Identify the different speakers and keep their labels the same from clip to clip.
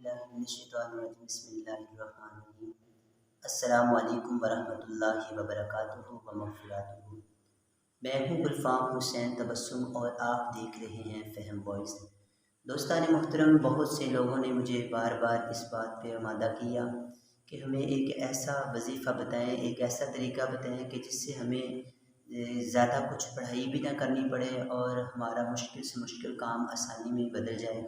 Speaker 1: बिस्मिल्लाहिर्रहमानिर्रहीम। अस्सलामु अलैकुम वरहमतुल्लाहि वबरकातुहू व मग़फ़िरतुहू। मैं हूँ गुलफ़ाम हुसैन तबस्सुम और आप देख रहे हैं फ़हम वॉइस। दोस्तान मोहतरम, बहुत से लोगों ने मुझे बार बार इस बात पे आमादा किया कि हमें एक ऐसा वजीफ़ा बताएं, एक ऐसा तरीका बताएं कि जिससे हमें ज़्यादा कुछ पढ़ाई भी ना करनी पड़े और हमारा मुश्किल से मुश्किल काम आसानी में बदल जाए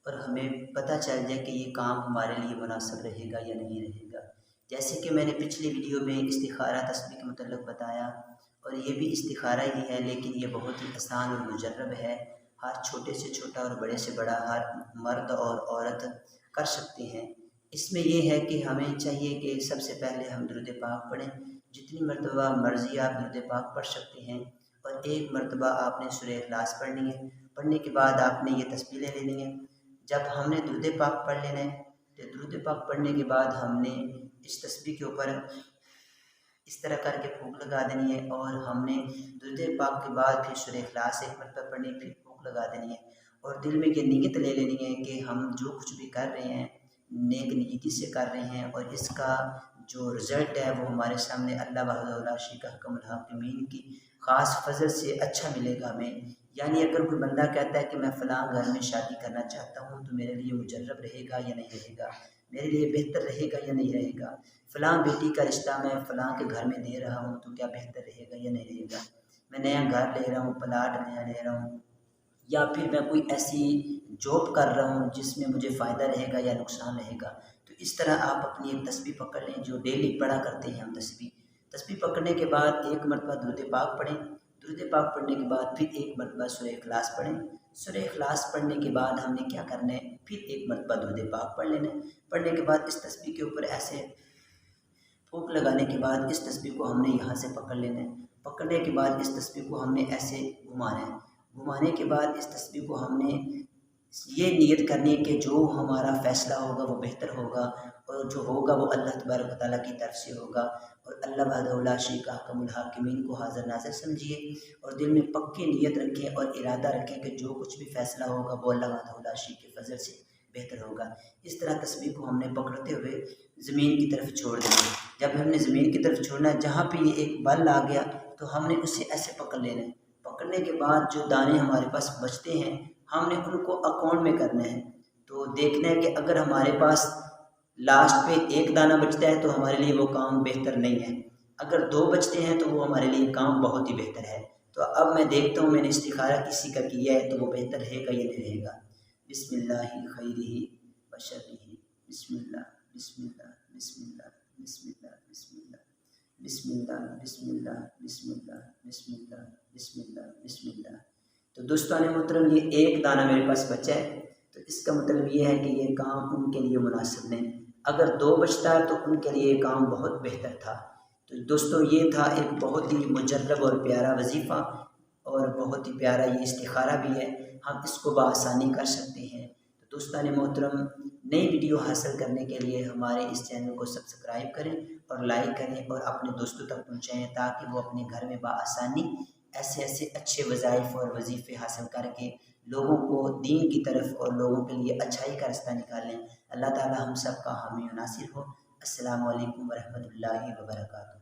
Speaker 1: और हमें पता चल जाए कि ये काम हमारे लिए मुनासिब रहेगा या नहीं रहेगा। जैसे कि मैंने पिछली वीडियो में इस्तिखारा तस्बीह के मुतल्लिक़ बताया, और ये भी इस्तिखारा ही है, लेकिन ये बहुत ही आसान और मुजर्रब है। हर छोटे से छोटा और बड़े से बड़ा हर मर्द और औरत कर सकते हैं। इसमें यह है कि हमें चाहिए कि सबसे पहले हम दुरूद पाक पढ़ें। जितनी मरतबा मर्ज़ी आप दुरूद पाक पढ़ सकते हैं, और एक मरतबा आपने सूरह इखलास पढ़नी है। पढ़ने के बाद आपने ये तस्बीह ले लेनी है। जब हमने दुरूद पाक पढ़ लेना है तो दुरूद पाक पढ़ने के बाद हमने इस तस्बीह के ऊपर इस तरह करके फूंक लगा देनी है, और हमने दुरूद पाक के बाद फिर सूरह इखलास एक मरतबा पढ़नी, फिर फूंक लगा देनी है, और दिल में ये नीयत ले लेनी है कि हम जो कुछ भी कर रहे हैं नेक नीयती से कर रहे हैं, और इसका जो रिज़ल्ट है वो हमारे सामने अल्लाह वहदहू ला शरीका हुक्मुल हाकिमीन की ख़ास फजल से अच्छा मिलेगा हमें। यानी अगर कोई बंदा कहता है कि मैं फ़लाँ घर में शादी करना चाहता हूँ तो मेरे लिए मुजर्रब रहेगा या नहीं रहेगा, मेरे लिए बेहतर रहेगा या नहीं रहेगा, फ़लाँ बेटी का रिश्ता मैं फ़लाँ के घर में दे रहा हूँ तो क्या बेहतर रहेगा या नहीं रहेगा, मैं नया घर ले रहा हूँ, प्लाट नया ले रहा हूँ, या फिर मैं कोई ऐसी जॉब कर रहा हूँ जिसमें मुझे फ़ायदा रहेगा या नुकसान रहेगा। तो इस तरह आप अपनी एक तस्बीह पकड़ लें जो डेली पढ़ा करते हैं हम। तस्बीह पकड़ने के बाद एक मरतबा दुरूद पाक पढ़ें। दुरूद पाक पढ़ने के बाद फिर एक मरतबा सूरह इखलास पढ़ें। सूरह इखलास पढ़ने के बाद हमने क्या करना है, फिर एक मरतबा दुरूद पाक पढ़ लेना है। पढ़ने के बाद इस तस्बीह के ऊपर ऐसे फूंक लगाने के बाद इस तस्बीह को हमने यहाँ से पकड़ लेना है। पकड़ने के बाद इस तस्बीह को हमने ऐसे घुमाना है। घुमाने के बाद इस तस्बीह को हमने ये नियत करनी है कि जो हमारा फ़ैसला होगा वो बेहतर होगा, और जो होगा वो अल्लाह तबारक व तआला की तरफ से होगा, और अल्लाह वहदहू ला शरीका हुक्मुल हाकिमीन को हाज़िर नाज़िर समझिए, और दिल में पक्की नियत रखें और इरादा रखें कि जो कुछ भी फ़ैसला होगा वो अल्लाह वहदहू ला शरीक के फजल से बेहतर होगा। इस तरह तस्बीह को हमने पकड़ते हुए ज़मीन की तरफ छोड़ देना है। जब हमने ज़मीन की तरफ छोड़ना है, जहाँ पे ये एक बल आ गया तो हमने उसे ऐसे पकड़ लेना है। पकड़ने के बाद जो दाने हमारे पास बचते हैं हमने उनको अकाउंट में करना है। तो देखना है कि अगर हमारे पास लास्ट पे एक दाना बचता है तो हमारे लिए वो काम बेहतर नहीं है, अगर दो बचते हैं तो वो हमारे लिए काम बहुत ही बेहतर है। तो अब मैं देखता हूँ मैंने इस्तिखारा किसी का किया है तो वो बेहतर रहेगा या नहीं रहेगा। बिस्मिल्लाहि खैरिही व शर्रिही, बिस्मिल्लाह बिस्मिल्लाह बिस्मिल्लाह बिस्मिल्लाह बिस्मिल्लाह बिस्मिल्लाह बिस्मिल्लाह बिस्मिल्लाह बिस्मिल्लाह बिस्मिल्लाह बिस्मिल्लाह। तो दोस्तान मोहतरम, ये एक दाना मेरे पास बचा है, तो इसका मतलब ये है कि ये काम उनके लिए मुनासिब नहीं। अगर दो बचता है तो उनके लिए काम बहुत बेहतर था। तो दोस्तों, ये था एक बहुत ही मुजर्रब और प्यारा वजीफ़ा, और बहुत ही प्यारा ये इस्तिखारा भी है। हम इसको बआसानी कर सकते हैं। तो दोस्तान मोहतरम, नई वीडियो हासिल करने के लिए हमारे इस चैनल को सब्सक्राइब करें और लाइक करें और अपने दोस्तों तक पहुँचाएँ, ताकि वो अपने घर में बआसानी ऐसे ऐसे अच्छे वज़ाइफ़ और वजीफ़े हासिल करके लोगों को दीन की तरफ और लोगों के लिए अच्छाई का रास्ता निकालें। अल्लाह ताला हम सब का हामी नासिर हो। अस्सलामु अलैकुम वरहमतुल्लाहि वबरकातुहू।